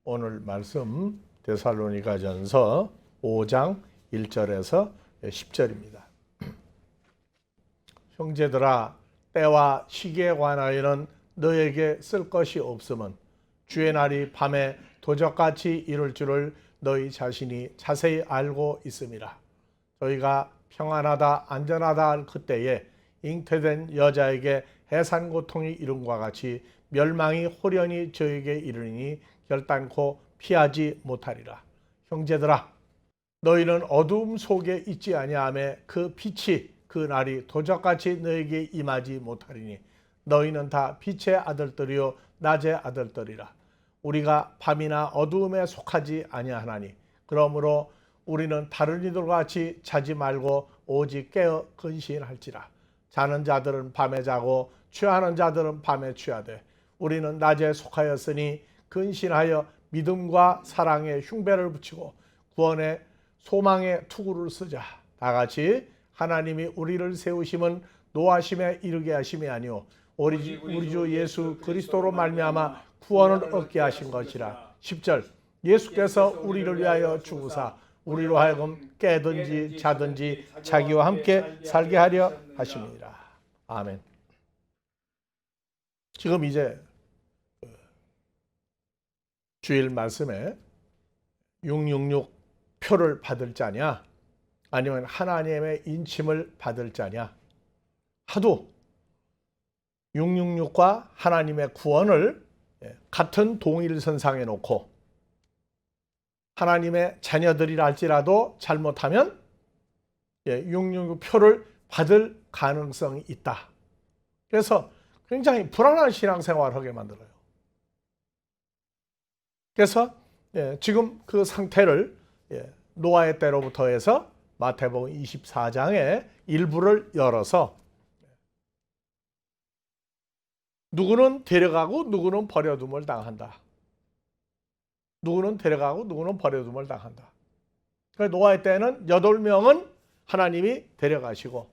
오늘 말씀 데살로니가전서 5장 1절에서 10절입니다. 형제들아, 때와 시기에 관하여는 너에게 쓸 것이 없음은 주의 날이 밤에 도적같이 이룰 줄을 너희 자신이 자세히 알고 있음이라. 저희가 평안하다 안전하다 할 그때에 잉태된 여자에게 해산 고통이 이룬과 같이 멸망이 호련히 저에게 이르니 결단코 피하지 못하리라. 형제들아, 너희는 어두움 속에 있지 아니하며 그 빛이 그 날이 도적같이 너에게 임하지 못하리니 너희는 다 빛의 아들들이요 낮의 아들들이라. 우리가 밤이나 어두움에 속하지 아니하나니 그러므로 우리는 다른 이들과 같이 자지 말고 오직 깨어 근신할지라. 자는 자들은 밤에 자고 취하는 자들은 밤에 취하되 우리는 낮에 속하였으니 근신하여 믿음과 사랑의 흉배를 붙이고 구원의 소망의 투구를 쓰자. 다같이 하나님이 우리를 세우심은 노하심에 이르게 하심이 아니오 우리 주 예수 그리스도로 말미암아 구원을 얻게 하신 것이라. 10절, 예수께서 우리를 위하여 죽으사 우리로 하여금 깨든지 자든지 자기와 함께 살게 하려 하심이니라. 아멘. 지금 이제 주일 말씀에 666 표를 받을 자냐 아니면 하나님의 인침을 받을 자냐, 하도 666과 하나님의 구원을 같은 동일선상에 놓고 하나님의 자녀들이라 할지라도 잘못하면 666 표를 받을 가능성이 있다. 그래서 굉장히 불안한 신앙생활을 하게 만들어요. 그래서 지금 그 상태를 노아의 때로부터 해서 마태복음 24장의 일부를 열어서 누구는 데려가고 누구는 버려둠을 당한다. 누구는 데려가고 누구는 버려둠을 당한다. 그래서 노아의 때는 8명은 하나님이 데려가시고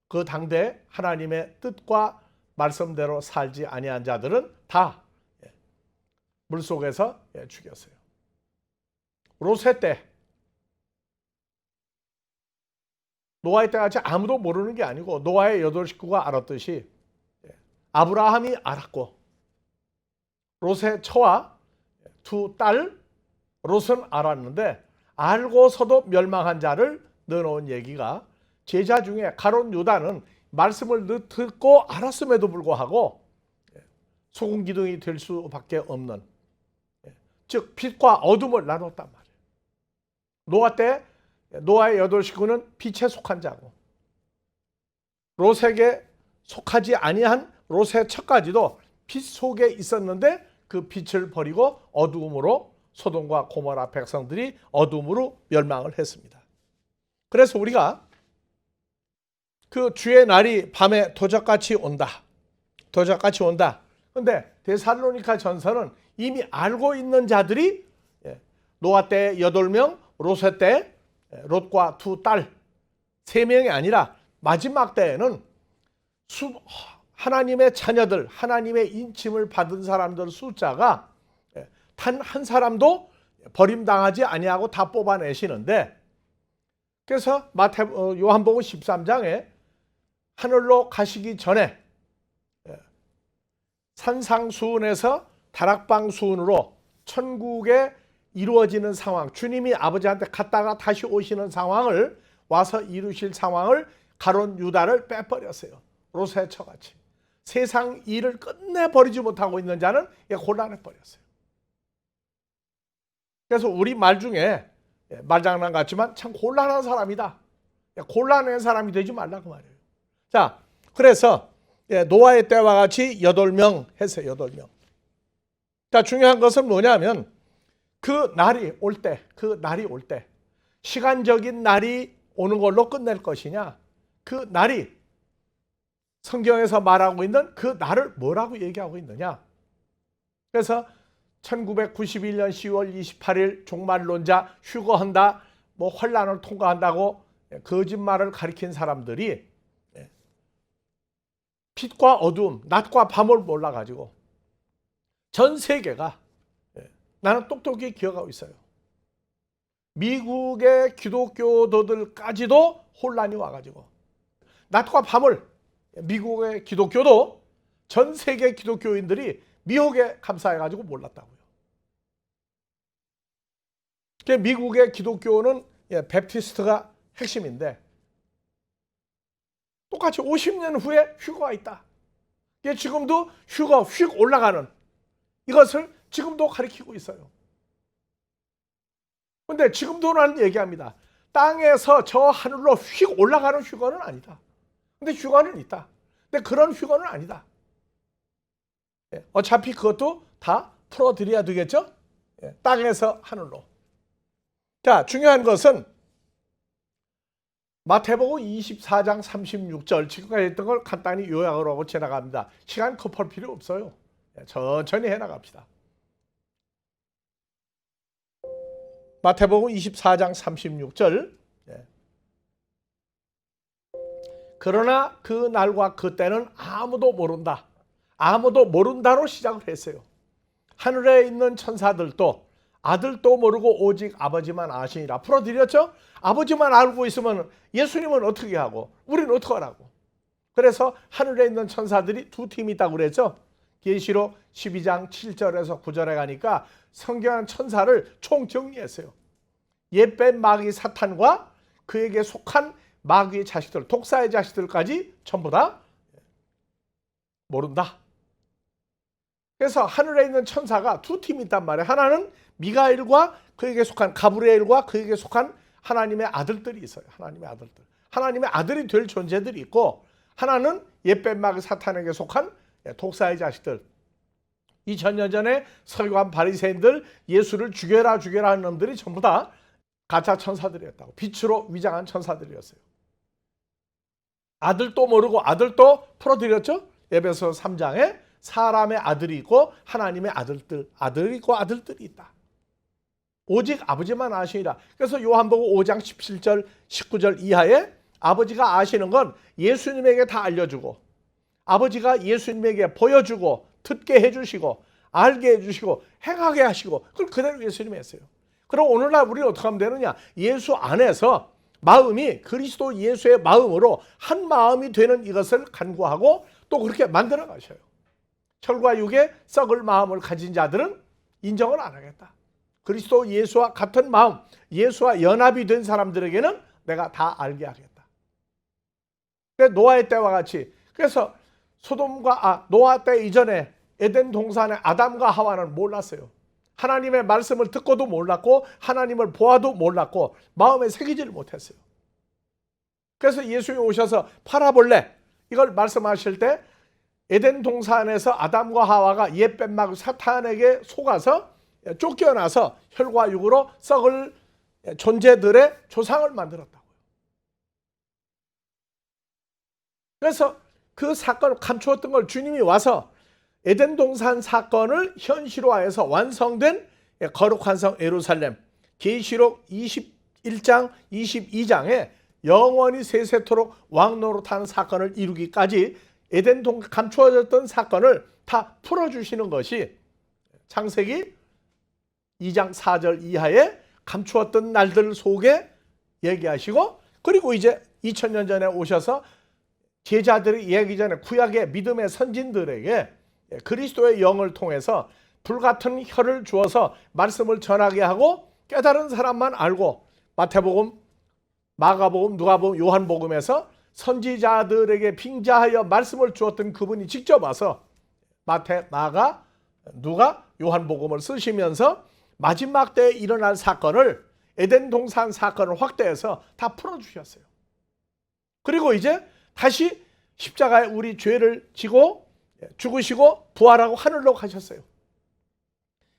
그 당대 하나님의 뜻과 말씀대로 살지 아니한 자들은 다 물속에서 죽였어요. 롯의 때, 노아의 때 같이 아무도 모르는 게 아니고 노아의 8 식구가 알았듯이 아브라함이 알았고 롯의 처와 2 딸 롯은 알았는데 알고서도 멸망한 자를 넣어놓은 얘기가 제자 중에 가룟 유다는 말씀을 듣고 알았음에도 불구하고 소금 기둥이 될 수밖에 없는, 즉 빛과 어둠을 나눴단 말이에요. 노아 때 노아의 8 식구는 빛에 속한 자고 롯에게 속하지 아니한 롯의 처까지도 빛 속에 있었는데 그 빛을 버리고 어두움으로 소돔과 고모라 백성들이 어두움으로 멸망을 했습니다. 그래서 우리가 그 주의 날이 밤에 도적같이 온다. 도적같이 온다. 그런데 데살로니가 전서는 이미 알고 있는 자들이 노아 때 8명, 롯의 때 롯과 2 딸 3명이 아니라 마지막 때에는 하나님의 자녀들, 하나님의 인침을 받은 사람들 숫자가 단 한 사람도 버림당하지 아니하고 다 뽑아내시는데, 그래서 요한복음 13장에 하늘로 가시기 전에 산상수훈에서 다락방수훈으로 천국에 이루어지는 상황, 주님이 아버지한테 갔다가 다시 오시는 상황을 와서 이루실 상황을 가룟 유다를 빼버렸어요. 롯의 처같이. 세상 일을 끝내버리지 못하고 있는 자는 곤란해버렸어요. 그래서 우리 말 중에 말장난 같지만 참 곤란한 사람이다. 곤란한 사람이 되지 말라고 말이에요. 자, 그래서 노아의 때와 같이 8명 했어요. 8명. 자, 중요한 것은 뭐냐면 그 날이 올 때, 시간적인 날이 오는 걸로 끝낼 것이냐, 그 날이 성경에서 말하고 있는 그 날을 뭐라고 얘기하고 있느냐. 그래서 1991년 10월 28일 종말론자 휴거한다, 환란을 통과한다고 거짓말을 가리킨 사람들이 빛과 어두움, 낮과 밤을 몰라가지고 전 세계가 나는 똑똑히 기억하고 있어요. 미국의 기독교도들까지도 혼란이 와가지고 낮과 밤을 미국의 기독교도 전 세계 기독교인들이 미혹에 감사해가지고 몰랐다고요. 미국의 기독교는 베프티스트가 핵심인데 똑같이 50년 후에 휴거가 있다. 지금도 휴거 휙 올라가는 이것을 지금도 가리키고 있어요. 근데 지금도는 얘기합니다. 땅에서 저 하늘로 휙 올라가는 휴거는 아니다. 근데 휴거는 있다. 근데 그런 휴거는 아니다. 어차피 그것도 다 풀어드려야 되겠죠? 땅에서 하늘로. 자, 중요한 것은 마태복음 24장 36절 지금까지 했던 걸 간단히 요약을 하고 지나갑니다. 시간 급할 필요 없어요. 천천히 해나갑시다. 마태복음 24장 36절 그러나 그 날과 그 때는 아무도 모른다. 아무도 모른다로 시작을 했어요. 하늘에 있는 천사들도 아들도 모르고 오직 아버지만 아시니라. 풀어드렸죠? 아버지만 알고 있으면 예수님은 어떻게 하고 우리는 어떻게 하라고. 그래서 하늘에 있는 천사들이 두 팀이 있다고 그랬죠. 계시록 12장 7절에서 9절에 가니까 성경한 천사를 총 정리했어요. 옛뱀 마귀 사탄과 그에게 속한 마귀의 자식들, 독사의 자식들까지 전부 다 모른다. 그래서 하늘에 있는 천사가 두 팀이 있단 말이에요. 하나는 미가엘과 그에게 속한 가브리엘과 그에게 속한 하나님의 아들들이 있어요. 하나님의 아들들. 하나님의 아들이 될 존재들이 있고 하나는 옛뱀 마귀 사탄에게 속한 독사의 자식들. 2000년 전에 서기관 바리새인들 예수를 죽여라 하는 놈들이 전부 다 가짜 천사들이었다고. 빛으로 위장한 천사들이었어요. 아들도 모르고 아들도 풀어드렸죠. 에베소 3장에 사람의 아들이 있고 하나님의 아들이 있고 아들들이 있다. 오직 아버지만 아시니라. 그래서 요한복음 5장 17절 19절 이하에 아버지가 아시는 건 예수님에게 다 알려주고 아버지가 예수님에게 보여주고 듣게 해주시고 알게 해주시고 행하게 하시고 그걸 그대로 예수님이 했어요. 그럼 오늘날 우리는 어떻게 하면 되느냐. 예수 안에서 마음이 그리스도 예수의 마음으로 한 마음이 되는 이것을 간구하고 또 그렇게 만들어 가셔요. 혈과 육의 썩을 마음을 가진 자들은 인정을 안 하겠다. 그리스도 예수와 같은 마음, 예수와 연합이 된 사람들에게는 내가 다 알게 하겠다. 노아의 때와 같이 그래서 노아 때 이전에 에덴 동산의 아담과 하와는 몰랐어요. 하나님의 말씀을 듣고도 몰랐고 하나님을 보아도 몰랐고 마음에 새기지를 못했어요. 그래서 예수님이 오셔서 파라볼레 이걸 말씀하실 때 에덴 동산에서 아담과 하와가 옛뱀 마귀 사탄에게 속아서 쫓겨나서 혈과 육으로 썩을 존재들의 조상을 만들었다고요. 그래서 그 사건을 감추었던 걸 주님이 와서 에덴 동산 사건을 현실화해서 완성된 거룩한 성 예루살렘 계시록 21장 22장에 영원히 세세토록 왕노릇하는 사건을 이루기까지 에덴 동산 감추어졌던 사건을 다 풀어주시는 것이 창세기 2장 4절 이하에 감추었던 날들 속에 얘기하시고 그리고 이제 2000년 전에 오셔서 제자들이 얘기 전에 구약의 믿음의 선진들에게 그리스도의 영을 통해서 불같은 혀를 주어서 말씀을 전하게 하고 깨달은 사람만 알고 마태복음, 마가복음, 누가복음, 요한복음에서 선지자들에게 빙자하여 말씀을 주었던 그분이 직접 와서 마태, 마가, 누가, 요한복음을 쓰시면서 마지막 때에 일어날 사건을 에덴 동산 사건을 확대해서 다 풀어주셨어요. 그리고 이제 다시 십자가에 우리 죄를 지고 죽으시고 부활하고 하늘로 가셨어요.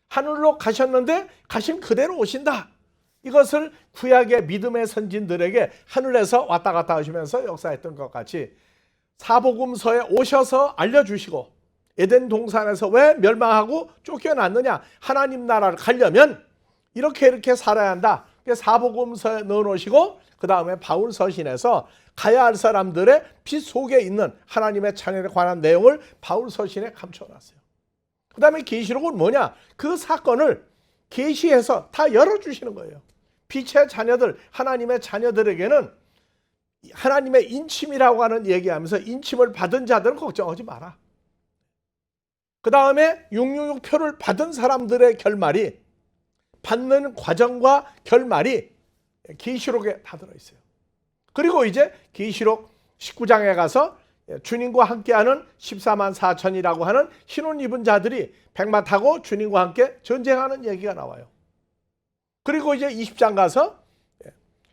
하늘로 가셨는데 가신 그대로 오신다. 이것을 구약의 믿음의 선진들에게 하늘에서 왔다 갔다 하시면서 역사했던 것 같이 사복음서에 오셔서 알려주시고 에덴 동산에서 왜 멸망하고 쫓겨났느냐. 하나님 나라를 가려면 이렇게 살아야 한다. 사복음서에 넣어놓으시고 그 다음에 바울 서신에서 가야 할 사람들의 빛 속에 있는 하나님의 찬양에 관한 내용을 바울 서신에 감춰놨어요. 그 다음에 계시록은 뭐냐? 그 사건을 계시해서 다 열어주시는 거예요. 빛의 자녀들, 하나님의 자녀들에게는 하나님의 인침이라고 하는 얘기하면서 인침을 받은 자들은 걱정하지 마라. 그 다음에 666표를 받은 사람들의 결말이, 받는 과정과 결말이 계시록에 다 들어있어요. 그리고 이제 계시록 19장에 가서 주님과 함께하는 14만 4천이라고 하는 흰옷 입은 자들이 백마 타고 주님과 함께 전쟁하는 얘기가 나와요. 그리고 이제 20장 가서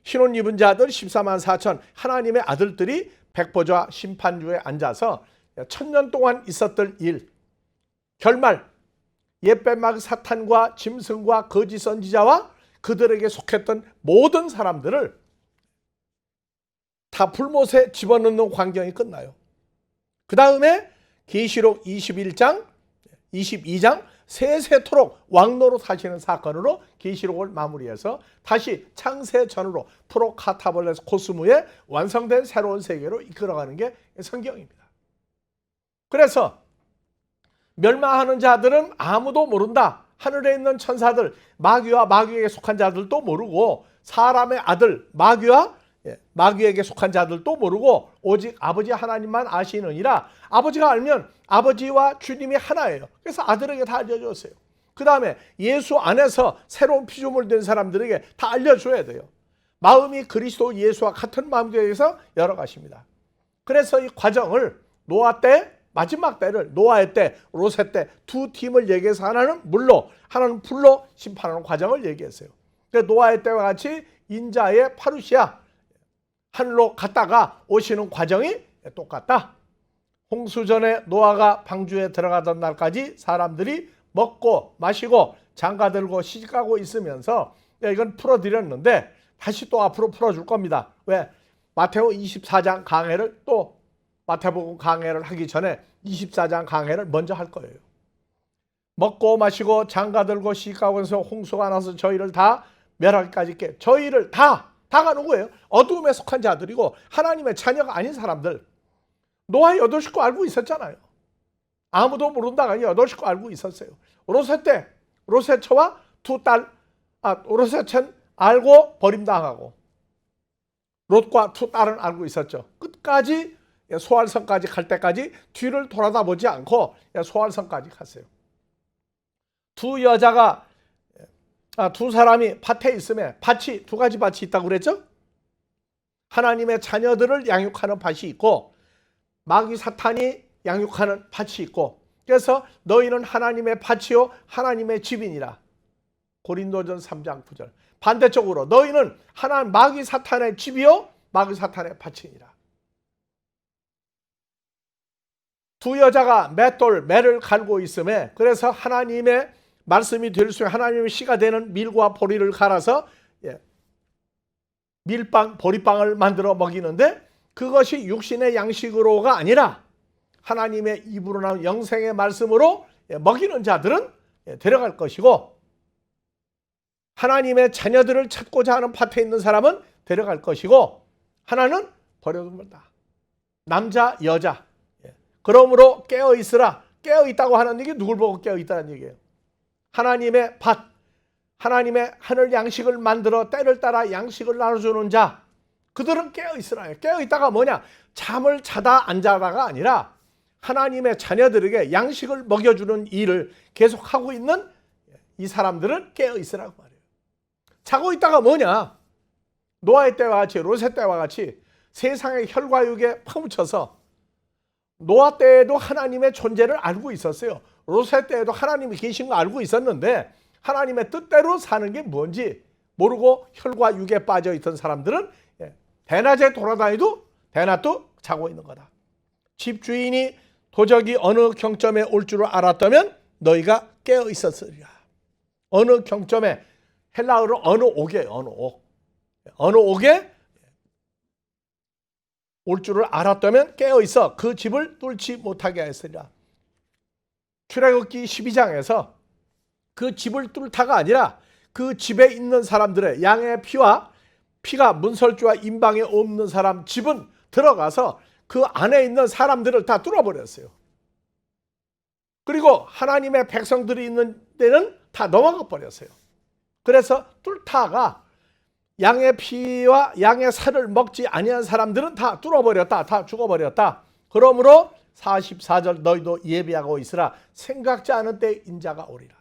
흰옷 입은 자들 14만 4천 하나님의 아들들이 백보좌 심판주에 앉아서 1000년 동안 있었던 일, 결말, 옛뱀막 사탄과 짐승과 거짓 선지자와 그들에게 속했던 모든 사람들을 다 불못에 집어넣는 광경이 끝나요. 그 다음에 계시록 21장, 22장 세세토록 왕노릇 하시는 사건으로 계시록을 마무리해서 다시 창세 전으로 프로카타볼레스 코스모의 완성된 새로운 세계로 이끌어가는 게 성경입니다. 그래서 멸망하는 자들은 아무도 모른다. 하늘에 있는 천사들, 마귀와 마귀에게 속한 자들도 모르고 사람의 아들 마귀와 마귀에게 속한 자들도 모르고 오직 아버지 하나님만 아시느니라. 아버지가 알면 아버지와 주님이 하나예요. 그래서 아들에게 다 알려줬어요. 그 다음에 예수 안에서 새로운 피조물 된 사람들에게 다 알려줘야 돼요. 마음이 그리스도 예수와 같은 마음이 되어서 열어가십니다. 그래서 이 과정을 노아 때, 마지막 때를 노아의 때, 롯의 때 두 팀을 얘기해서 하나는 물로, 하나는 불로 심판하는 과정을 얘기했어요. 그래서 노아의 때와 같이 인자의 파루시아, 하늘로 갔다가 오시는 과정이 똑같다. 홍수전에 노아가 방주에 들어가던 날까지 사람들이 먹고 마시고 장가들고 시집가고 있으면서 이건 풀어드렸는데 다시 또 앞으로 풀어줄 겁니다. 왜? 마태오 24장 강해를 또 마태복음 강해를 하기 전에 24장 강해를 먼저 할 거예요. 먹고 마시고 장가들고 시집가고 해서 홍수가 나서 저희를 다 멸하기까지 깨. 저희를 다가 누구예요? 어두움에 속한 자들이고 하나님의 자녀가 아닌 사람들. 노아의 8식구 알고 있었잖아요. 아무도 모른다가 아니라 8식구 알고 있었어요. 롯의 때 롯의 처와 두 딸, 롯의 처는 알고 버림당하고 롯과 두 딸은 알고 있었죠. 끝까지 소알성까지 갈 때까지 뒤를 돌아다보지 않고 소알성까지 갔어요. 두 여자가 두 사람이 밭에 있으면 밭이 두 가지 밭이 있다고 그랬죠? 하나님의 자녀들을 양육하는 밭이 있고 마귀 사탄이 양육하는 밭이 있고 그래서 너희는 하나님의 밭이요 하나님의 집이니라. 고린도전 3장 9절. 반대쪽으로 너희는 마귀 사탄의 집이요 마귀 사탄의 밭이니라. 두 여자가 매를 갈고 있음에 그래서 하나님의 말씀이 될 수 있는 하나님의 씨가 되는 밀과 보리를 갈아서 밀빵, 보리빵을 만들어 먹이는데 그것이 육신의 양식으로가 아니라 하나님의 입으로 나온 영생의 말씀으로 먹이는 자들은 데려갈 것이고 하나님의 자녀들을 찾고자 하는 밭에 있는 사람은 데려갈 것이고 하나는 버려둔다. 남자, 여자. 그러므로 깨어있으라. 깨어있다고 하는 얘기 누굴 보고 깨어있다는 얘기예요. 하나님의 밭, 하나님의 하늘 양식을 만들어 때를 따라 양식을 나눠주는 자 그들은 깨어있으라. 깨어있다가 뭐냐? 잠을 자다 안 자다가 아니라 하나님의 자녀들에게 양식을 먹여주는 일을 계속하고 있는 이 사람들은 깨어있으라고 말해요. 자고 있다가 뭐냐? 노아의 때와 같이 롯의 때와 같이 세상의 혈과육에 파묻혀서 노아 때에도 하나님의 존재를 알고 있었어요. 롯의 때에도 하나님이 계신 거 알고 있었는데 하나님의 뜻대로 사는 게 뭔지 모르고 혈과 육에 빠져 있던 사람들은 대낮에 돌아다니도 대낮도 자고 있는 거다. 집주인이 도적이 어느 경점에 올 줄을 알았다면 너희가 깨어 있었으리라. 어느 경점에 헬라어로 어느 옥에 어느 옥에 올 줄을 알았다면 깨어 있어 그 집을 뚫지 못하게 하였으리라. 출애굽기 12장에서 그 집을 뚫다가 아니라 그 집에 있는 사람들의 양의 피가 문설주와 임방에 없는 사람 집은 들어가서 그 안에 있는 사람들을 다 뚫어버렸어요. 그리고 하나님의 백성들이 있는 데는 다 넘어가 버렸어요. 그래서 뚫다가 양의 피와 양의 살을 먹지 아니한 사람들은 다 뚫어버렸다. 다 죽어버렸다. 그러므로 44절 너희도 예비하고 있으라. 생각지 않은 때 인자가 오리라.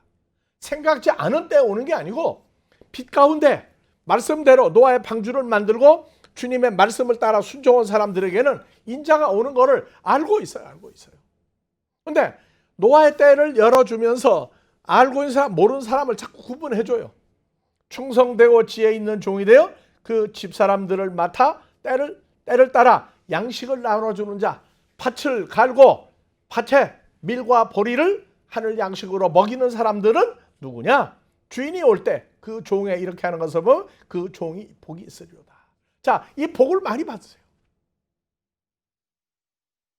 생각지 않은 때 오는 게 아니고 빛 가운데 말씀대로 노아의 방주를 만들고 주님의 말씀을 따라 순종한 사람들에게는 인자가 오는 거를 알고 있어요. 알고 있어요. 근데 노아의 때를 열어주면서 알고 있는 사람, 모르는 사람을 자꾸 구분해줘요. 충성되고 지혜 있는 종이 되어 그 집사람들을 맡아 때를 따라 양식을 나눠주는 자, 밭을 갈고 밭에 밀과 보리를 하늘 양식으로 먹이는 사람들은 누구냐? 주인이 올 때 그 종에 이렇게 하는 것을 보면 그 종이 복이 있으리로다. 자, 이 복을 많이 받으세요.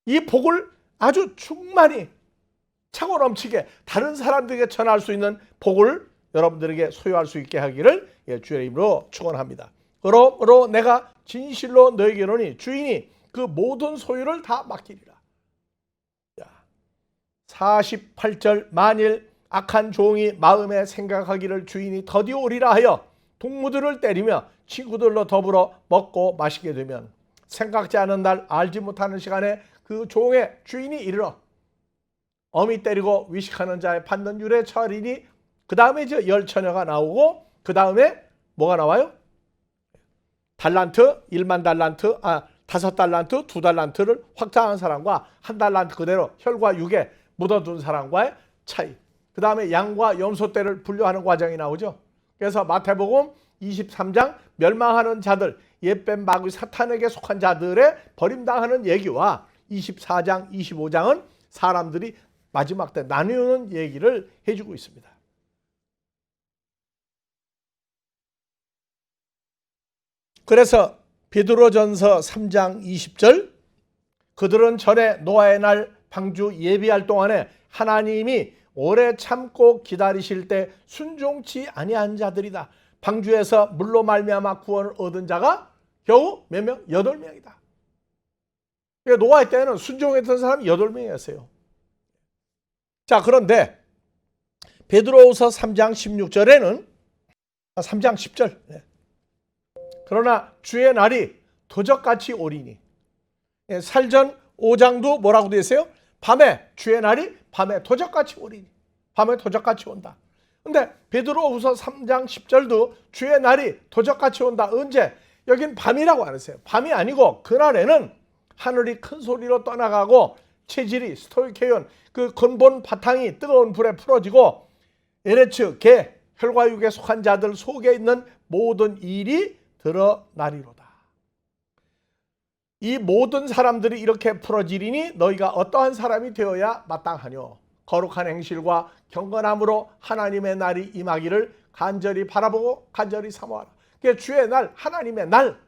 이 복을 아주 충만히 차고 넘치게 다른 사람들에게 전할 수 있는 복을 여러분들에게 소유할 수 있게 하기를 주의 이름으로 축원합니다. 그러므로 내가 진실로 너에게 이르노니 주인이 그 모든 소유를 다 맡기리라. 48절 만일 악한 종이 마음에 생각하기를 주인이 더디 오리라 하여 동무들을 때리며 친구들로 더불어 먹고 마시게 되면 생각지 않은 날 알지 못하는 시간에 그 종의 주인이 이르러 어미 때리고 위식하는 자의 받는 율에 처하리니 그 다음에 이제 열 처녀가 나오고 그 다음에 뭐가 나와요? 달란트, 1만 달란트, 5달란트, 2달란트를 확장한 사람과 1달란트 그대로 혈과 육에 묻어둔 사람과의 차이. 그 다음에 양과 염소떼를 분류하는 과정이 나오죠. 그래서 마태복음 23장 멸망하는 자들, 옛뱀 마귀 사탄에게 속한 자들의 버림당하는 얘기와 24장, 25장은 사람들이 마지막 때 나누는 얘기를 해주고 있습니다. 그래서 베드로전서 3장 20절 그들은 전에 노아의 날 방주 예비할 동안에 하나님이 오래 참고 기다리실 때 순종치 아니한 자들이다. 방주에서 물로 말미암아 구원을 얻은 자가 겨우 몇 명? 8명이다. 노아의 때에는 순종했던 사람이 8명이었어요. 자, 그런데 베드로후서 3장 16절에는 3장 10절 그러나 주의 날이 도적같이 오리니 살전 5장도 뭐라고 되어 있어요? 밤에 주의 날이 밤에 도적같이 오리니 밤에 도적같이 온다. 근데 베드로후서 3장 10절도 주의 날이 도적같이 온다. 언제? 여긴 밤이라고 안 했어요. 밤이 아니고 그날에는 하늘이 큰 소리로 떠나가고 체질이 스토이케온 그 근본 바탕이 뜨거운 불에 풀어지고 에레츠 개 혈과 육에 속한 자들 속에 있는 모든 일이 드러나리로다. 이 모든 사람들이 이렇게 풀어지리니 너희가 어떠한 사람이 되어야 마땅하뇨. 거룩한 행실과 경건함으로 하나님의 날이 임하기를 간절히 바라보고 간절히 사모하라. 그게 주의 날, 하나님의 날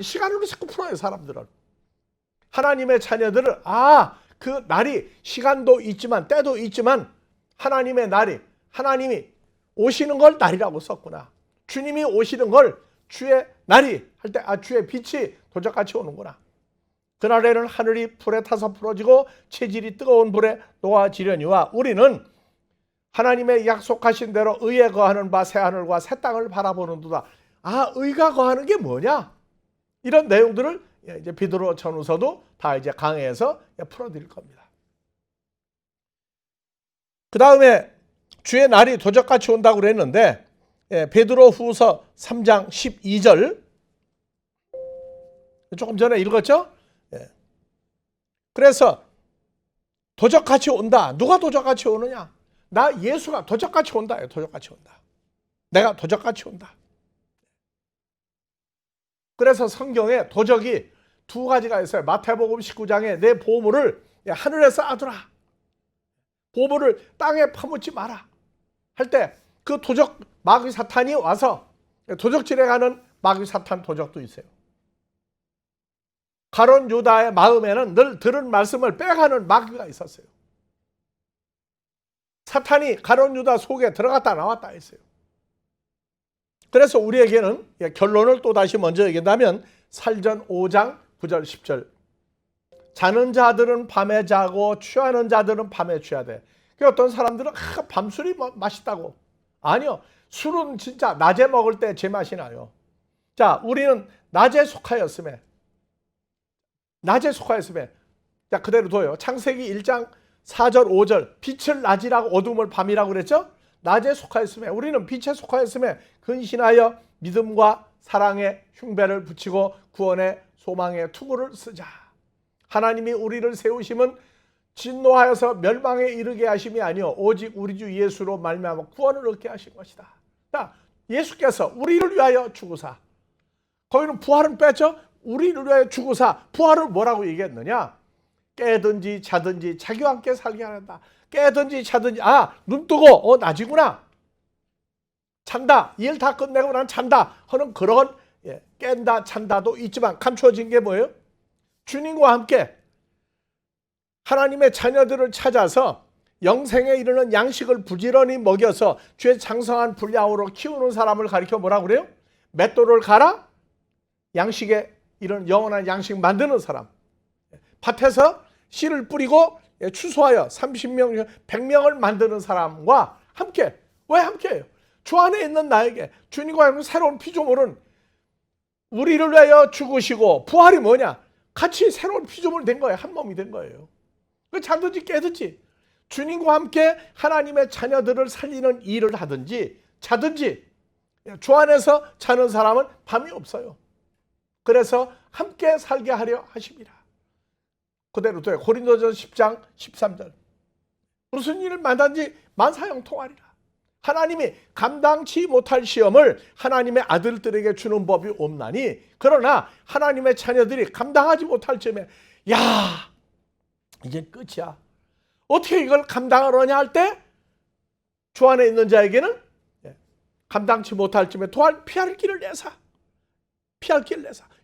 시간으로 자꾸 풀어요. 사람들은. 하나님의 자녀들은 그 날이 시간도 있지만 때도 있지만 하나님의 날이 하나님이 오시는 걸 날이라고 썼구나. 주님이 오시는 걸 주의 날이 할 때 주의 빛이 도적같이 오는구나. 그날에는 하늘이 불에 타서 풀어지고 체질이 뜨거운 불에 녹아지려니와 우리는 하나님의 약속하신 대로 의에 거하는 바 새하늘과 새 땅을 바라보는도다. 의가 거하는 게 뭐냐? 이런 내용들을 이제 베드로 전후서도 다 이제 강해서 풀어드릴 겁니다. 그 다음에 주의 날이 도적같이 온다고 그랬는데 베드로 후서 3장 12절 조금 전에 읽었죠? 그래서 도적같이 온다. 누가 도적같이 오느냐? 나 예수가 도적같이 온다. 도적같이 온다. 내가 도적같이 온다. 그래서 성경에 도적이 두 가지가 있어요. 마태복음 19장에 내 보물을 하늘에 쌓아두라. 보물을 땅에 파묻지 마라. 할 때 그 도적 마귀 사탄이 와서 도적질에 가는 마귀 사탄 도적도 있어요. 가룟 유다의 마음에는 늘 들은 말씀을 빼가는 마귀가 있었어요. 사탄이 가룟 유다 속에 들어갔다 나왔다 했어요. 그래서 우리에게는 결론을 또다시 먼저 얘기한다면 살전 5장 9절 10절 자는 자들은 밤에 자고 취하는 자들은 밤에 취하되 어떤 사람들은 밤술이 맛있다고 아니요. 술은 진짜 낮에 먹을 때 제맛이 나요. 자, 우리는 낮에 속하였음에 자, 그대로 둬요. 창세기 1장 4절 5절 빛을 낮이라고 어둠을 밤이라고 그랬죠? 낮에 속하였음에 우리는 빛에 속하였음에 근신하여 믿음과 사랑의 흉배를 붙이고 구원의 소망의 투구를 쓰자. 하나님이 우리를 세우심은 진노하여서 멸망에 이르게 하심이 아니요 오직 우리 주 예수로 말미암아 구원을 얻게 하신 것이다. 자, 예수께서 우리를 위하여 죽으사, 거기는 부활은 뺐죠? 우리를 위하여 죽으사, 부활을 뭐라고 얘기했느냐? 깨든지 자든지 자기와 함께 살게 한다. 깨든지 자든지, 눈 뜨고 낮이구나, 잔다, 일 다 끝내고 난 잔다 하는 그런 깬다 잔다도 있지만 감추어진 게 뭐예요? 주님과 함께 하나님의 자녀들을 찾아서 영생에 이르는 양식을 부지런히 먹여서 주의 장성한 분량으로 키우는 사람을 가리켜 뭐라고 그래요? 맷돌을 갈아 양식에 이런 영원한 양식 만드는 사람, 밭에서 씨를 뿌리고 추수하여 30명, 100명을 만드는 사람과 함께. 왜 함께해요? 주 안에 있는 나에게 주님과 함께 새로운 피조물은 우리를 위하여 죽으시고 부활이 뭐냐? 같이 새로운 피조물 된 거예요. 한 몸이 된 거예요. 자든지 깨든지 주님과 함께 하나님의 자녀들을 살리는 일을 하든지 자든지 주 안에서 자는 사람은 밤이 없어요. 그래서 함께 살게 하려 하십니다. 그대로 돼요. 고린도전서 10장 13절 무슨 일을 만든지 만사형통하리라. 하나님이 감당치 못할 시험을 하나님의 아들들에게 주는 법이 없나니 그러나 하나님의 자녀들이 감당하지 못할 점에 이제 끝이야. 어떻게 이걸 감당하느냐 할 때 주 안에 있는 자에게는 감당치 못할 점에 피할 길을 내사.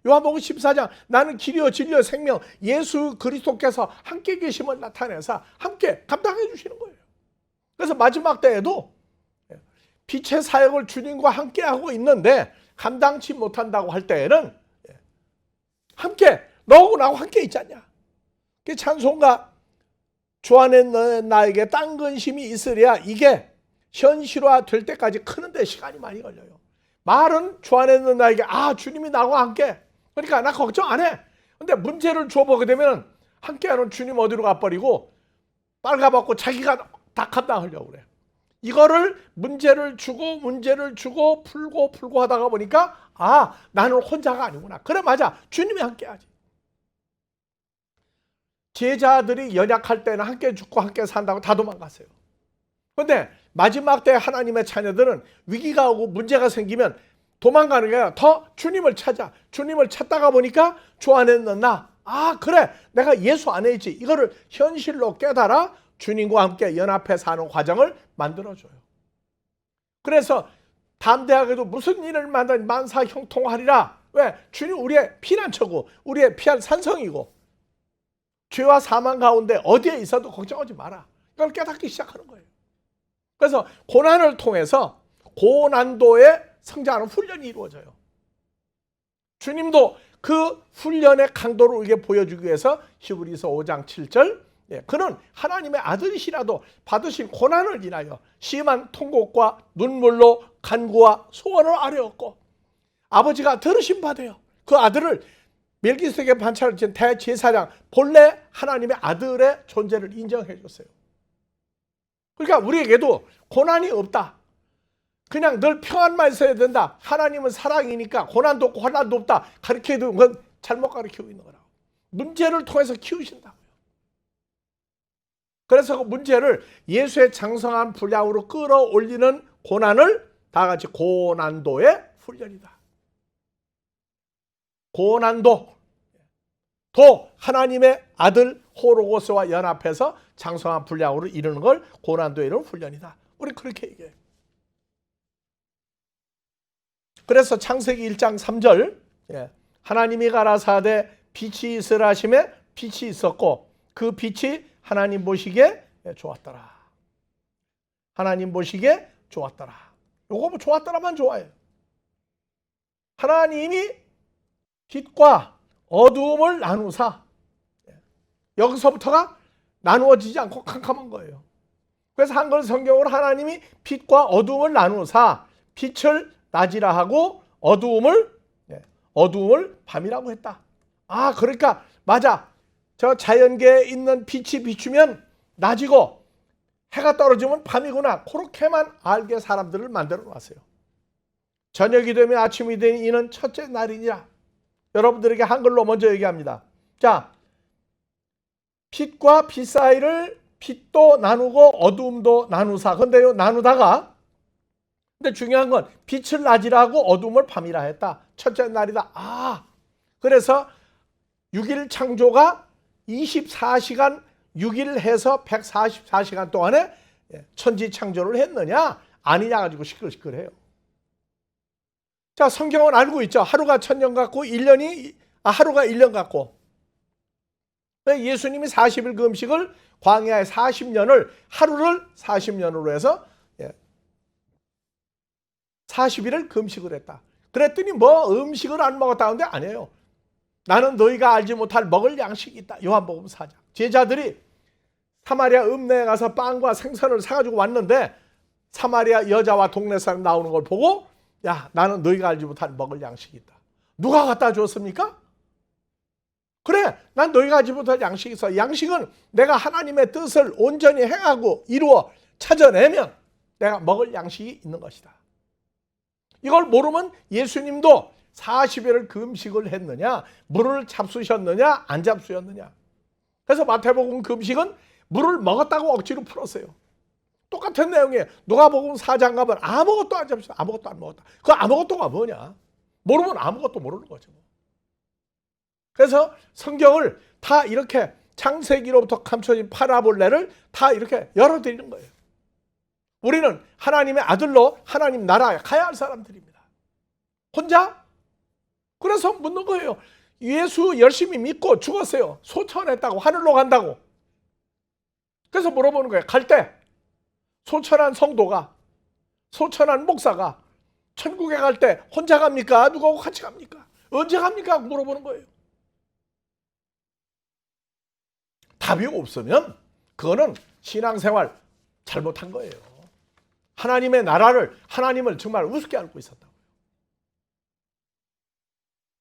요한복음 14장 나는 길이요 진리요 생명 예수 그리스도께서 함께 계심을 나타내사 함께 감당해 주시는 거예요. 그래서 마지막 때에도 빛의 사역을 주님과 함께 하고 있는데 감당치 못한다고 할 때에는 함께 너하고 나하고 함께 있지 않냐. 그 찬송가 주 안에 나에게 딴 근심이 있으랴 이게 현실화 될 때까지 크는데 시간이 많이 걸려요. 말은 주 안에 있는 나에게 주님이 나와 함께 그러니까 나 걱정 안 해. 근데 문제를 줘보게 되면 함께하는 주님 어디로 가버리고 빨가벗고 자기가 다 감당하려고 그래. 이거를 문제를 주고 풀고 하다가 보니까 나는 혼자가 아니구나. 그래 맞아. 주님이 함께하지. 제자들이 연약할 때는 함께 죽고 함께 산다고 다 도망갔어요. 그런데 마지막 때 하나님의 자녀들은 위기가 오고 문제가 생기면 도망가는 게 아니라 더 주님을 찾아. 주님을 찾다가 보니까 주 안에 있는 나. 그래 내가 예수 안에 있지. 이거를 현실로 깨달아 주님과 함께 연합해 사는 과정을 만들어줘요. 그래서 담대하게도 무슨 일을 만든 만사 형통하리라. 왜? 주님 우리의 피난처고 우리의 피할 산성이고 죄와 사망 가운데 어디에 있어도 걱정하지 마라. 이걸 깨닫기 시작하는 거예요. 그래서 고난을 통해서 고난도의 성장하는 훈련이 이루어져요. 주님도 그 훈련의 강도를 우리에게 보여주기 위해서 히브리서 5장 7절 그는 하나님의 아들이시라도 받으신 고난을 인하여 심한 통곡과 눈물로 간구와 소원을 아뢰었고 아버지가 들으신 바 되어 그 아들을 멜기세덱의 반차를 진 대제사장 본래 하나님의 아들의 존재를 인정해 줬어요. 그러니까 우리에게도 고난이 없다. 그냥 늘 평안만 있어야 된다. 하나님은 사랑이니까 고난도 없고 환난도 없다. 가르쳐주는 건 잘못 가르치고 있는 거라고. 문제를 통해서 키우신다고요. 그래서 그 문제를 예수의 장성한 분량으로 끌어올리는 고난을 다 같이 고난도의 훈련이다. 고난도 하나님의 아들 호로고스와 연합해서 장성한 분량으로 이루는 걸 고난도에 이르는 훈련이다. 우리 그렇게 얘기해요. 그래서 창세기 1장 3절 하나님이 가라사대 빛이 있으라 하심에 빛이 있었고 그 빛이 하나님 보시기에 좋았더라. 하나님 보시기에 좋았더라. 요거 뭐 좋았더라만 좋아요. 하나님이 빛과 어두움을 나누사 여기서부터가 나누어지지 않고 캄캄한 거예요. 그래서 한글 성경으로 하나님이 빛과 어두움을 나누사 빛을 낮이라 하고 어두움을 밤이라고 했다. 아, 그러니까 맞아. 저 자연계에 있는 빛이 비추면 낮이고 해가 떨어지면 밤이구나. 그렇게만 알게 사람들을 만들어 놨어요. 저녁이 되면 아침이 되니 이는 첫째 날이니라. 여러분들에게 한글로 먼저 얘기합니다. 자, 빛과 빛 사이를 빛도 나누고 어두움도 나누사. 근데 요 나누다가 근데 중요한 건 빛을 낮이라 하고 어두움을 밤이라 했다. 첫째 날이다. 아, 그래서 6일 창조가 24시간 6일 해서 144시간 동안에 천지 창조를 했느냐 아니냐 가지고 시끌시끌해요. 자, 성경은 알고 있죠. 하루가 1000년 같고 하루가 1년 같고. 예수님이 40일 그 음식을 광야에 40년을 하루를 40년으로 해서 40일을 금식을 했다. 그랬더니 뭐 음식을 안 먹었다는데 아니에요. 나는 너희가 알지 못할 먹을 양식이 있다. 요한복음 4장. 제자들이 사마리아 읍내에 가서 빵과 생선을 사가지고 왔는데 사마리아 여자와 동네 사람 나오는 걸 보고 야, 나는 너희가 알지 못할 먹을 양식이 있다. 누가 갖다 줬습니까? 그래, 난 너희가 알지 못할 양식이 있어. 양식은 내가 하나님의 뜻을 온전히 행하고 이루어 찾아내면 내가 먹을 양식이 있는 것이다. 이걸 모르면 예수님도 40일을 금식을 했느냐, 물을 잡수셨느냐, 안 잡수셨느냐. 그래서 마태복음 금식은 물을 먹었다고 억지로 풀었어요. 똑같은 내용이에요. 누가복음 4장 가면 아무것도 안 잡수셨다. 아무것도 안 먹었다. 그 아무것도가 뭐냐? 모르면 아무것도 모르는 거죠. 그래서 성경을 다 이렇게 창세기로부터 감춰진 파라볼레를 다 이렇게 열어드리는 거예요. 우리는 하나님의 아들로 하나님 나라에 가야 할 사람들입니다. 혼자? 그래서 묻는 거예요. 예수 열심히 믿고 죽었어요. 소천했다고, 하늘로 간다고. 그래서 물어보는 거예요. 갈 때 소천한 성도가, 소천한 목사가 천국에 갈 때 혼자 갑니까? 누구하고 같이 갑니까? 언제 갑니까? 물어보는 거예요. 답이 없으면 그거는 신앙생활 잘못한 거예요. 하나님의 나라를, 하나님을 정말 우습게 알고 있었다고요.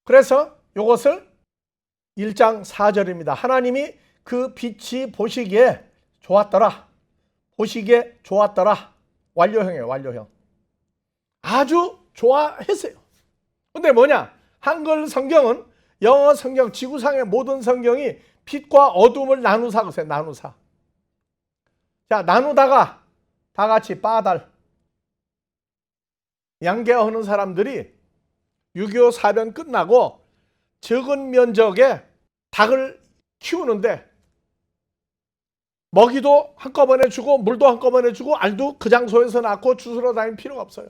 그래서 이것을 1장 4절입니다. 하나님이 그 빛이 보시기에 좋았더라. 보시기에 좋았더라. 완료형이에요. 완료형. 아주 좋아했어요. 근데 뭐냐? 한글 성경은 영어 성경, 지구상의 모든 성경이 빛과 어둠을 나누사 그러세요. 나누사. 자, 나누다가 다 같이 빠달. 양계하는 사람들이 6.25 사변 끝나고 적은 면적에 닭을 키우는데 먹이도 한꺼번에 주고 물도 한꺼번에 주고 알도 그 장소에서 낳고 주스러 다닐 필요가 없어요.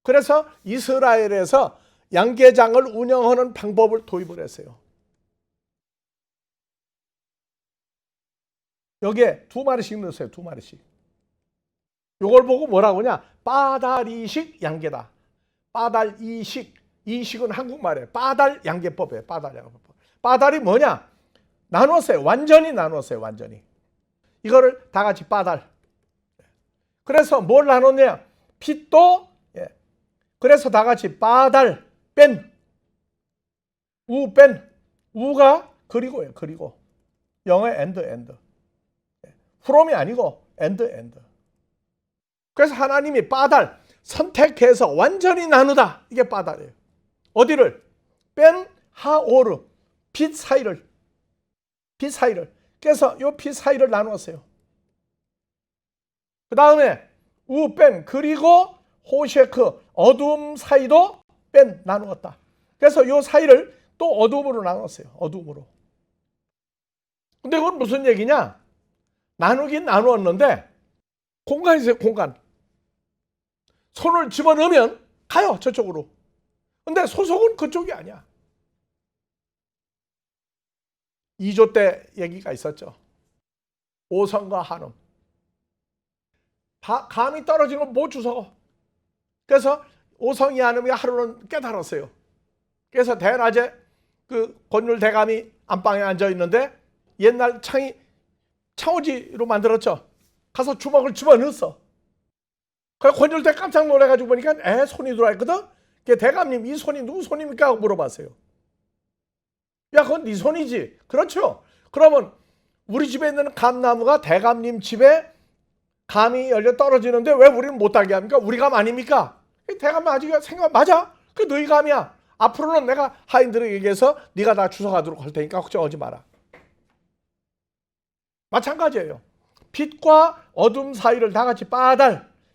그래서 이스라엘에서 양계장을 운영하는 방법을 도입을 했어요. 여기에 2마리씩 넣으세요. 2마리씩. 이걸 보고 뭐라고 하냐? 빠달이식 양계다. 빠달이식. 이식은 한국말이에요. 빠달 양계법이에요. 빠달 양계법. 빠달이 뭐냐? 나눴어요. 완전히 나눴어요. 완전히. 이거를 다 같이 빠달. 그래서 뭘 나눴냐? 빛도 그래서 다 같이 빠달 뺀. 우 뺀. 우가 그리고예요. 그리고. 영어의 엔드. from이 아니고 엔드. 그래서 하나님이 빠달 선택해서 완전히 나누다. 이게 빠달이에요. 어디를? 뺀 하오르 빛 사이를. 그래서 이 빛 사이를 나누었어요. 그 다음에 우 뺀 그리고 호셰크 어둠 사이도 뺀 나누었다. 그래서 이 사이를 또 어둠으로 나눴어요. 어둠으로. 근데 그건 무슨 얘기냐? 나누긴 나누었는데 공간이 있어요. 공간. 손을 집어넣으면 가요. 저쪽으로. 근데 소속은 그쪽이 아니야. 2조 때 얘기가 있었죠. 오성과 한음. 감이 떨어지는 건 못 주워. 그래서 오성이 한음이 하루는 깨달았어요. 그래서 대낮에 그 권율 대감이 안방에 앉아 있는데 옛날 창호지로 만들었죠. 가서 주먹을 집어넣었어. 그 건질 때 깜짝 놀래가지고 보니까 손이 들어와있거든. 대감님 이 손이 누구 손입니까? 하고 물어봤어요. 야 그건 네 손이지. 그렇죠. 그러면 우리 집에 있는 감나무가 대감님 집에 감이 열려 떨어지는데 왜 우리는 못 따게 합니까? 우리 감 아닙니까? 대감은 아직 생각 맞아. 그 너희 감이야. 앞으로는 내가 하인들에게 얘기해서 네가 다 주워가도록 할 테니까 걱정하지 마라. 마찬가지예요. 빛과 어둠 사이를 다 같이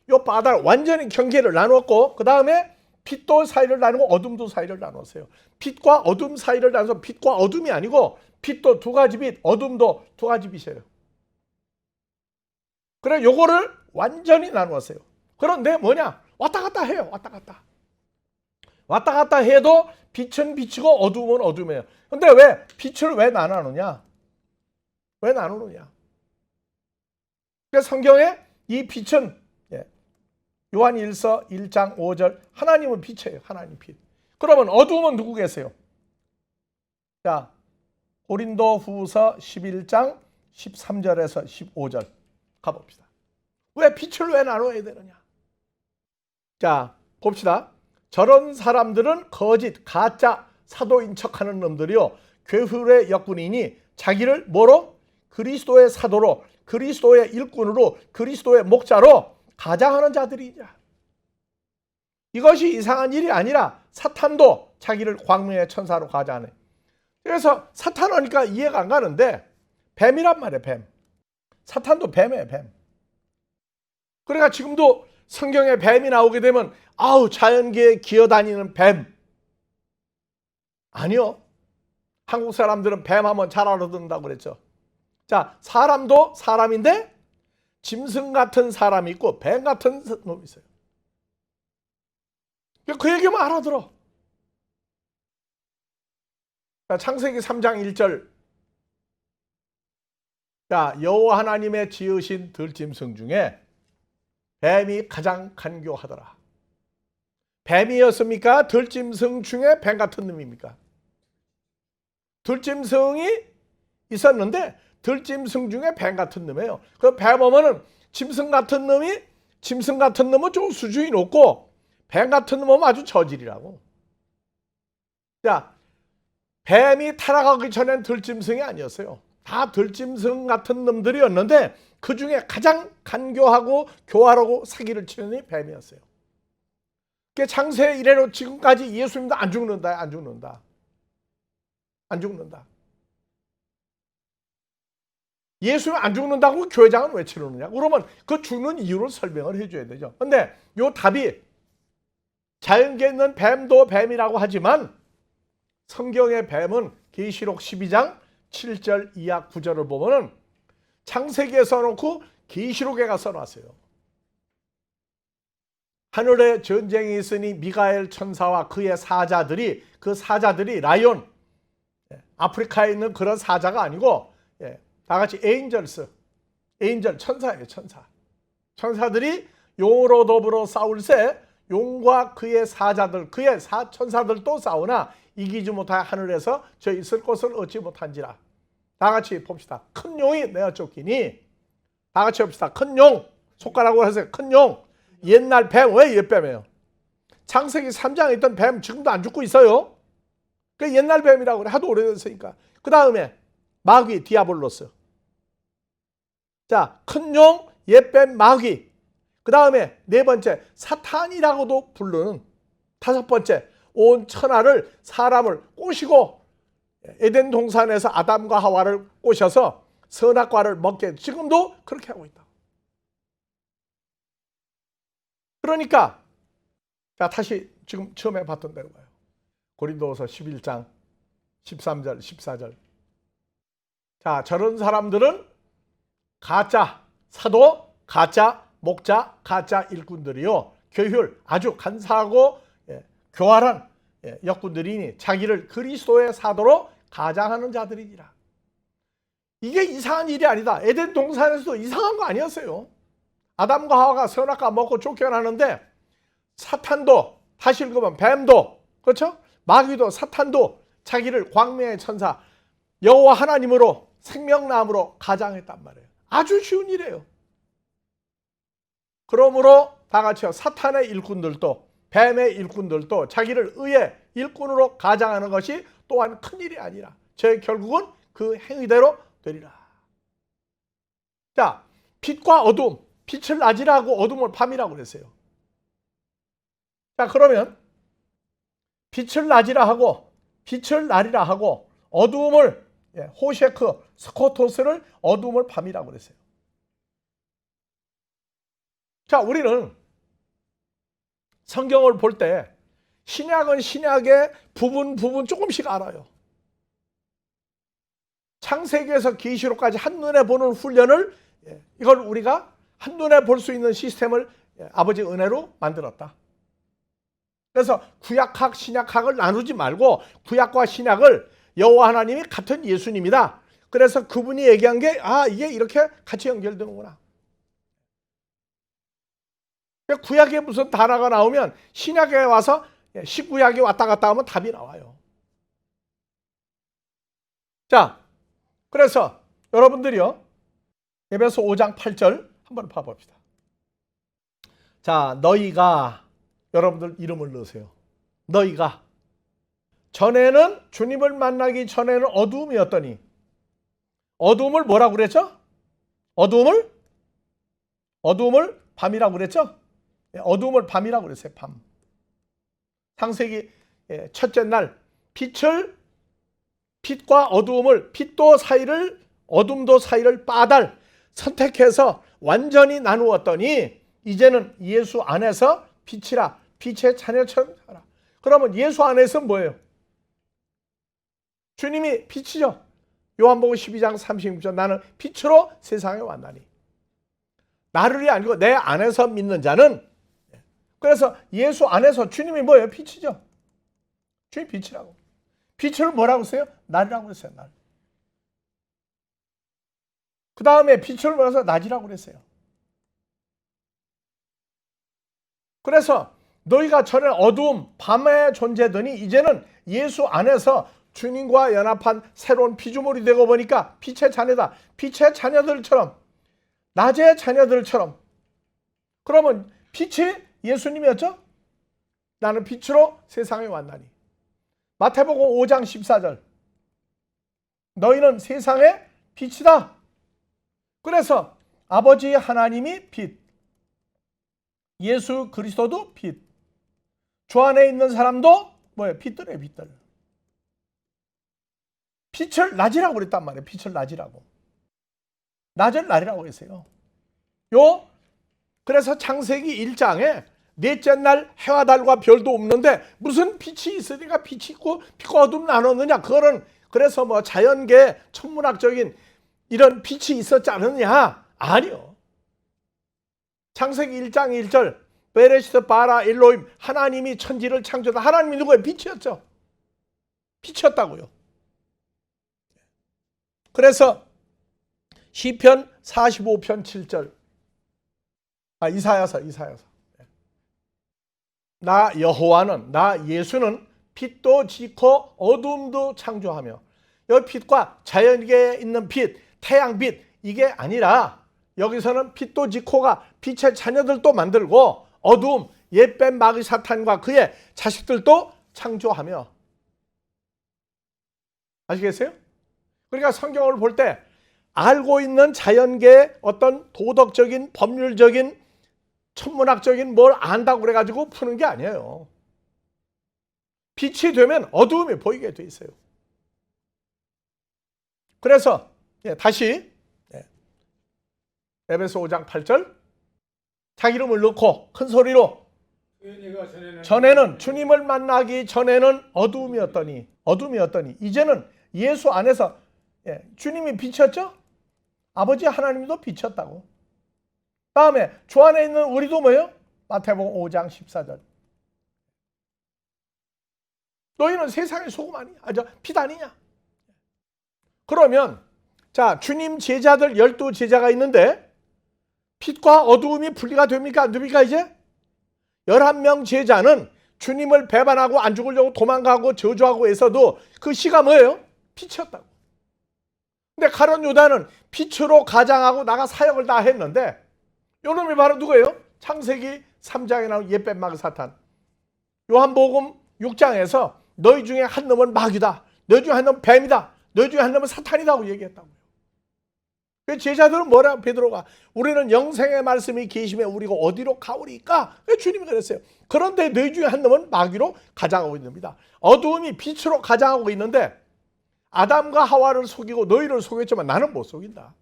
요 바달 완전히 경계를 나누었고 그 다음에 빛도 사이를 나누고 어둠도 사이를 나눴어요. 빛과 어둠 사이를 나눠서 빛과 어둠이 아니고 빛도 두 가지 빛, 어둠도 두 가지 빛이에요. 그래 요거를 완전히 나누었어요. 그런데 뭐냐? 왔다 갔다 해요. 왔다 갔다 해도 빛은 빛이고 어둠은 어둠이에요. 근데 왜 빛을 왜 나누느냐? 그래서 성경에 이 빛은 요한 1서 1장 5절 하나님은 빛이에요. 하나님 빛. 그러면 어둠은 누구 계세요? 자, 고린도 후서 11장 13절에서 15절 가봅시다. 왜 빛을 왜 나눠야 되느냐? 자, 봅시다. 저런 사람들은 거짓, 가짜 사도인 척하는 놈들이요. 괴후의 역군이니 자기를 뭐로? 그리스도의 사도로, 그리스도의 일꾼으로, 그리스도의 목자로 가장하는 자들이자. 이것이 이상한 일이 아니라 사탄도 자기를 광명의 천사로 가장하네. 그래서 사탄 하니까 이해가 안 가는데 뱀이란 말이에요. 뱀. 사탄도 뱀이에요. 뱀. 그러니까 지금도 성경에 뱀이 나오게 되면 자연계에 기어다니는 뱀. 아니요. 한국 사람들은 뱀 하면 잘 알아듣는다고 그랬죠. 자, 사람도 사람인데 짐승 같은 사람이 있고 뱀 같은 놈이 있어요. 그 얘기만 알아들어. 자, 창세기 3장 1절. 자, 여호와 하나님의 지으신 들짐승 중에 뱀이 가장 간교하더라. 뱀이었습니까? 들짐승 중에 뱀 같은 놈입니까? 들짐승이 있었는데 들짐승 중에 뱀 같은 놈이에요. 그 뱀 오면은 짐승 같은 놈은 좀 수준이 높고 뱀 같은 놈은 아주 저질이라고. 자, 뱀이 타락하기 전엔 들짐승이 아니었어요. 다 들짐승 같은 놈들이었는데 그 중에 가장 간교하고 교활하고 사기를 치는 이 뱀이었어요. 그게 창세 이래로 지금까지 예수님도 안 죽는다. 예수님 안 죽는다고 교회장은 왜 치르느냐? 그러면 그 죽는 이유를 설명을 해줘야 되죠. 근데 요 답이 자연계에 있는 뱀도 뱀이라고 하지만 성경의 뱀은 계시록 12장 7절 이하 9절을 보면은 창세기에 써놓고 계시록에 가서 써놨어요. 하늘에 전쟁이 있으니 미가엘 천사와 그의 사자들이 라이온, 아프리카에 있는 그런 사자가 아니고 다 같이 에인절 천사예요. 천사들이 용으로 더불어 싸울세 용과 그의 사자들 천사들도 싸우나 이기지 못하여 하늘에서 저 있을 곳을 얻지 못한지라. 다 같이 봅시다. 큰 용이 내어 쫓기니. 다 같이 봅시다. 큰 용. 손가락으로 하세요. 큰 용. 옛날 뱀. 왜 옛뱀이에요? 창세기 3장에 있던 뱀 지금도 안 죽고 있어요. 그 옛날 뱀이라고 그래. 하도 오래됐으니까. 그 다음에 마귀 디아블로스. 자, 큰 용, 옛뱀, 마귀. 그 다음에 네 번째 사탄이라고도 부르는. 다섯 번째 온 천하를 사람을 꼬시고 에덴 동산에서 아담과 하와를 꼬셔서 선악과를 먹게 지금도 그렇게 하고 있다. 그러니까 자 다시 지금 처음에 봤던 대로 봐요. 고린도후서 11장 13절 14절. 자, 저런 사람들은 가짜 사도, 가짜 목자, 가짜 일꾼들이요. 교율 아주 간사하고 교활한 역군들이니 자기를 그리스도의 사도로 가장하는 자들이니라. 이게 이상한 일이 아니다. 에덴 동산에서도 이상한 거 아니었어요. 아담과 하와가 선악과 먹고 쫓겨나는데 사탄도 다시 읽으면 뱀도 그렇죠? 마귀도 사탄도 자기를 광명의 천사 여호와 하나님으로 생명나무로 가장했단 말이에요. 아주 쉬운 일이에요. 그러므로 다 같이요. 사탄의 일꾼들도 뱀의 일꾼들도 자기를 의의 일꾼으로 가장하는 것이 또한 큰일이 아니라 결국은 그 행위대로 되리라. 자, 빛과 어둠, 빛을 낮이라 하고 어둠을 밤이라고 그랬어요. 자, 그러면 빛을 낮이라 하고 빛을 날이라 하고 어두움을 호셰크, 스코토스를 어두움을 밤이라고 그랬어요. 자, 우리는 성경을 볼 때 신약은 신약의 부분 조금씩 알아요. 창세기에서 계시록까지 한눈에 보는 훈련을 이걸 우리가 한눈에 볼 수 있는 시스템을 아버지 은혜로 만들었다. 그래서 구약학, 신약학을 나누지 말고 구약과 신약을 여호와 하나님이 같은 예수님이다. 그래서 그분이 얘기한 게 이게 이렇게 같이 연결되는구나. 구약에 무슨 단어가 나오면 신약에 와서 십구약이 왔다 갔다 하면 답이 나와요. 자, 그래서 여러분들이요, 에베소 5장 8절 한번 봐봅시다. 자, 너희가, 여러분들 이름을 넣으세요. 너희가 전에는, 주님을 만나기 전에는 어두움이었더니, 어두움을 뭐라고 그랬죠? 어두움을 밤이라고 그랬죠? 어두움을 밤이라고 그랬어요. 밤. 창세기 첫째 날 빛과 어두움을, 빛도 사이를, 어둠도 사이를 빠달 선택해서 완전히 나누었더니 이제는 예수 안에서 빛이라, 빛의 자녀처럼 살아. 그러면 예수 안에서 뭐예요? 주님이 빛이죠. 요한복음 12장 36절, 나는 빛으로 세상에 왔나니. 나를이 아니고 내 안에서 믿는 자는, 그래서 예수 안에서 주님이 뭐예요? 빛이죠. 주님 빛이라고. 빛을 뭐라고 써요? 날이라고 그랬어요. 날. 그 다음에 빛을 뭐라고 해서 낮이라고 그랬어요. 그래서 너희가 전에 어두움, 밤에 존재더니 이제는 예수 안에서 주님과 연합한 새로운 피조물이 되고 보니까 빛의 자녀다. 빛의 자녀들처럼, 낮의 자녀들처럼. 그러면 빛이 예수님이었죠? 나는 빛으로 세상에 왔나니. 마태복음 5장 14절. 너희는 세상의 빛이다. 그래서 아버지 하나님이 빛, 예수 그리스도도 빛, 주 안에 있는 사람도 뭐예요? 빛들이에요, 빛들. 빛을 낮이라고 그랬단 말이에요. 빛을 낮이라고. 낮을 날이라고 했어요. 그래서 창세기 1장에 넷째 날 해와 달과 별도 없는데 무슨 빛이 있으니까 빛이 있고 빛과 어둠 나눴느냐? 그거는 그래서 뭐 자연계 천문학적인 이런 빛이 있었지 않느냐? 아니요. 창세기 1장 1절 베레시트 바라 일로임, 하나님이 천지를 창조하다. 하나님이 누구예요? 빛이었죠. 빛이었다고요. 그래서 시편 45편 7절, 이사야서 나 여호와는, 나 예수는 빛도 짓고 어둠도 창조하며. 여기 빛과 자연계에 있는 빛, 태양빛, 이게 아니라 여기서는 빛도 짓고가 빛의 자녀들도 만들고 어두움, 옛뱀 마귀 사탄과 그의 자식들도 창조하며. 아시겠어요? 그러니까 성경을 볼 때 알고 있는 자연계의 어떤 도덕적인, 법률적인, 천문학적인 뭘 안다고 그래가지고 푸는 게 아니에요. 빛이 되면 어두움이 보이게 돼 있어요. 그래서 다시 에베소 5장 8절, 자기 이름을 넣고 큰 소리로, 전에는 주님을 만나기 전에는 어두움이었더니 이제는 예수 안에서, 주님이 빛이었죠? 아버지 하나님도 빛이었다고. 다음에 주 안에 있는 우리도 뭐예요? 마태복음 5장 14절. 너희는 세상의 소금 아니냐? 빛 아니냐? 그러면 자, 주님 제자들 12제자가 있는데 빛과 어두움이 분리가 됩니까? 안 됩니까? 이제 11명 제자는 주님을 배반하고 안 죽으려고 도망가고 저주하고 해서도 그 시가 뭐예요? 빛이었다고. 근데 가룟 유다는 빛으로 가장하고 나가 사역을 다 했는데 요놈이 바로 누구예요? 창세기 3장에 나온 옛뱀마귀 사탄. 요한복음 6장에서 너희 중에 한 놈은 마귀다. 너희 중에 한 놈은 뱀이다. 너희 중에 한 놈은 사탄이라고 얘기했다고요. 그 제자들은 뭐라 베드로가 우리는 영생의 말씀이 계심에 우리가 어디로 가오리까? 주님이 그랬어요. 그런데 너희 중에 한 놈은 마귀로 가장하고 있습니다. 어두움이 빛으로 가장하고 있는데 아담과 하와를 속이고 너희를 속였지만 나는 못 속인다.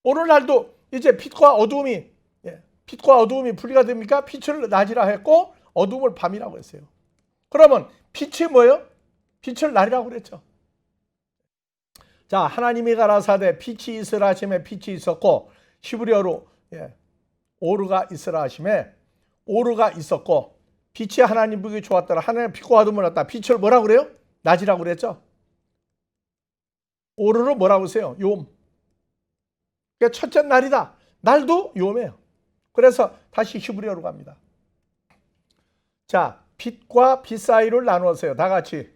오늘날도 이제 빛과 어두움이 분리가 됩니까? 빛을 낮이라 했고 어두움을 밤이라고 했어요. 그러면 빛이 뭐예요? 빛을 날이라고 그랬죠. 자, 하나님이 가라사대 빛이 있으라 하심에 빛이 있었고 히브리어로 오르가 있으라 하심에 오르가 있었고 빛이 하나님 보기 좋았더라. 하나님 빛과 어둠을 났다. 빛을 뭐라고 그래요? 낮이라고 그랬죠. 오르를 뭐라고 하세요? 욤. 그러니까 첫째 날이다. 날도 욤이에요. 그래서 다시 히브리어로 갑니다. 자, 빛과 빛 사이를 나누었어요. 다 같이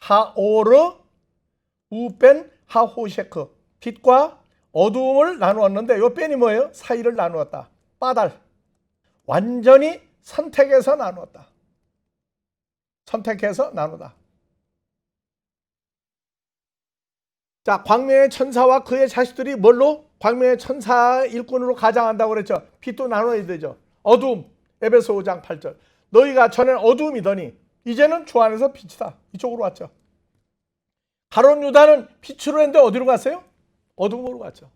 하오르 우벤 하호셰크. 빛과 어두움을 나누었는데 이 뺀이 뭐예요? 사이를 나누었다. 빠달. 완전히 선택해서 나누었다. 선택해서 나누다. 자, 광명의 천사와 그의 자식들이 뭘로? 광명의 천사 일꾼으로 가장한다고 그랬죠. 빛도 나눠야 되죠. 어두움. 에베소 5장 8절. 너희가 전에는 어두움이더니 이제는 주 안에서 빛이다. 이쪽으로 왔죠. 가룟 유다는 빛으로 했는데 어디로 갔어요? 어둠으로 갔죠.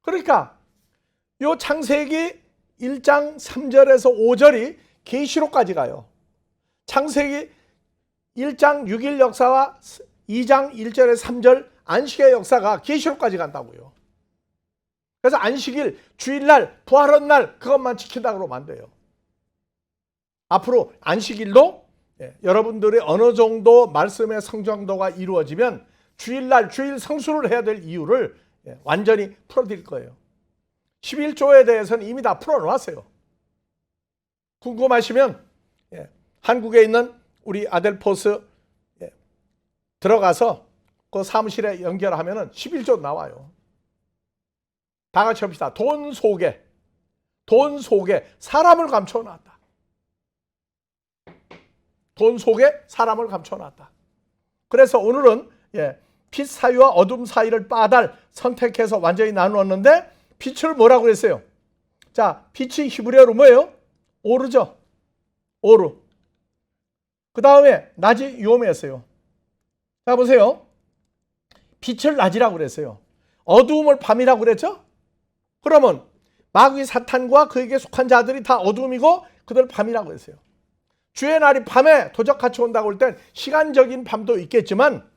그러니까 요 창세기 1장 3절에서 5절이 계시록까지 가요. 창세기 1장 6일 역사와 2장 1절에서 3절 안식의 역사가 계시록까지 간다고요. 그래서 안식일, 주일날, 부활한 날 그것만 지킨다고 그러면 안 돼요. 앞으로 안식일도 여러분들의 어느 정도 말씀의 성장도가 이루어지면 주일날 주일 성수를 해야 될 이유를 완전히 풀어드릴 거예요. 11조에 대해서는 이미 다 풀어놓았어요. 궁금하시면 한국에 있는 우리 아델포스 들어가서 그 사무실에 연결하면 11조 나와요. 다 같이 합시다. 돈 속에 사람을 감춰놨다. 돈 속에 사람을 감춰놨다. 그래서 오늘은 빛 사이와 어둠 사이를 빠달 선택해서 완전히 나누었는데 빛을 뭐라고 했어요? 자, 빛이 히브리어로 뭐예요? 오르죠. 오르. 그 다음에 낮이 요메였어요. 자, 보세요. 빛을 낮이라고 그랬어요. 어두움을 밤이라고 그랬죠? 그러면 마귀 사탄과 그에게 속한 자들이 다 어두움이고 그들 밤이라고 했어요. 주의 날이 밤에 도적같이 온다고 할 땐 시간적인 밤도 있겠지만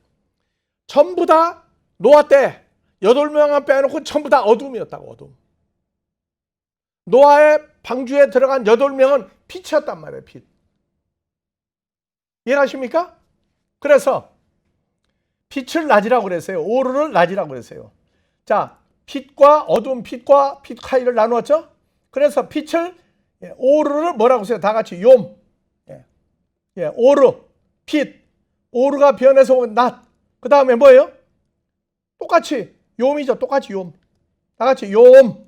전부 다 노아 때 8명만 빼놓고 전부 다 어둠이었다고. 어둠. 노아의 방주에 들어간 8명은 빛이었단 말이에요. 빛. 이해하십니까? 그래서 빛을 낮이라고 그랬어요. 오르를 낮이라고 그랬어요. 자, 빛과 어둠, 빛과 빛 사이를 나누었죠? 그래서 빛을 오르를 뭐라고 했어요? 다 같이 욤. 오르, 빛. 오르가 변해서 온 낮. 그 다음에 뭐예요? 똑같이 욤이죠. 똑같이 욤. 다 같이 욤.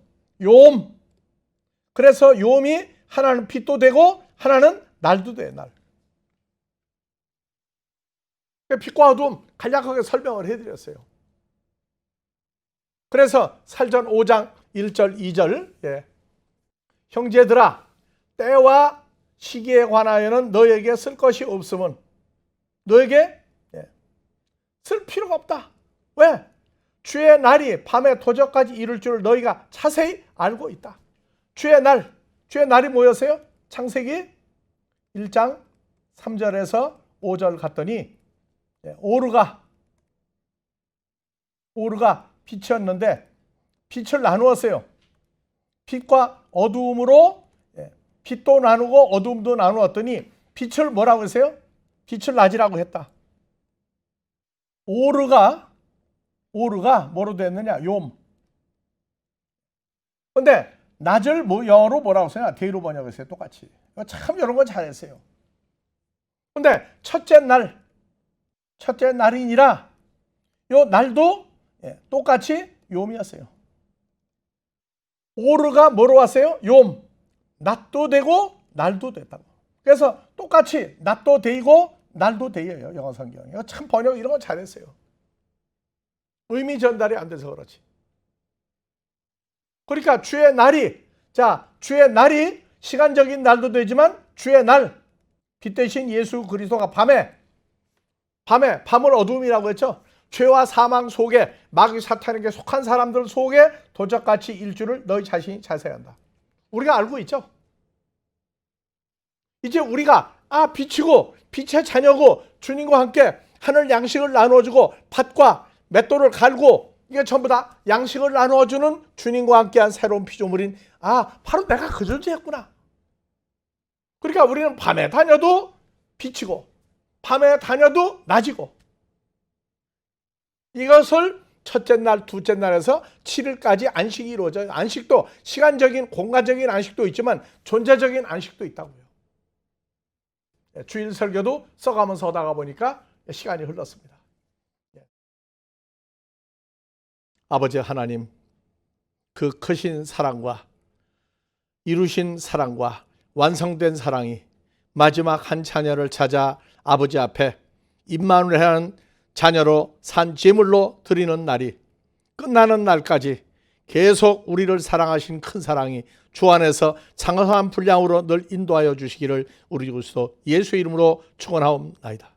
그래서 욤이 하나는 빛도 되고 하나는 날도 돼. 날. 빛과 어둠 간략하게 설명을 해드렸어요. 그래서 살전 5장 1절 2절 형제들아 때와 시기에 관하여는 너에게 쓸 것이 없으면 너에게 쓸 필요가 없다. 왜? 주의 날이 밤에 도적까지 이룰 줄을 너희가 자세히 알고 있다. 주의 날이 뭐였어요? 창세기 1장 3절에서 5절 갔더니 오르가 빛이었는데 빛을 나누었어요. 빛과 어두움으로 빛도 나누고 어둠도 나누었더니 빛을 뭐라고 했어요? 빛을 낮이라고 했다. 오르가 뭐로 됐느냐? 욤. 근데 낮을 영어로 뭐라고 써요? 데이로 번역했어요. 똑같이. 참 이런 건 잘했어요. 근데 첫째 날이니라 요 날도 똑같이 욤이었어요. 오르가 뭐로 왔어요? 욤. 낮도 되고 날도 됐다고. 그래서 똑같이 낮도 되고 날도 되어요. 영어 성경이. 참 번역 이런 거 잘했어요. 의미 전달이 안 돼서 그렇지. 그러니까 주의 날이, 주의 날이 시간적인 날도 되지만 주의 날, 빛 대신 예수 그리스도가 밤을 어둠이라고 했죠. 죄와 사망 속에, 마귀 사탄에게 속한 사람들 속에 도적같이 일주를 너희 자신이 자세히 한다. 우리가 알고 있죠. 이제 우리가 빛이고 빛의 자녀고 주님과 함께 하늘 양식을 나누어주고 밭과 맷돌을 갈고 이게 전부 다 양식을 나누어주는 주님과 함께한 새로운 피조물인 바로 내가 그 존재였구나. 그러니까 우리는 밤에 다녀도 빛이고 밤에 다녀도 낮이고, 이것을 첫째 날, 둘째 날에서 7일까지 안식이 이루어져요. 안식도 시간적인 공간적인 안식도 있지만 존재적인 안식도 있다고요. 주일 설교도 써가면서 하다가 보니까 시간이 흘렀습니다. 아버지 하나님, 그 크신 사랑과 이루신 사랑과 완성된 사랑이 마지막 한 자녀를 찾아 아버지 앞에 임마누엘이라는 자녀로 산 제물로 드리는 날이 끝나는 날까지 계속 우리를 사랑하신 큰 사랑이 주 안에서 장엄한 분량으로 늘 인도하여 주시기를 우리 그리스도 예수의 이름으로 축원하옵나이다.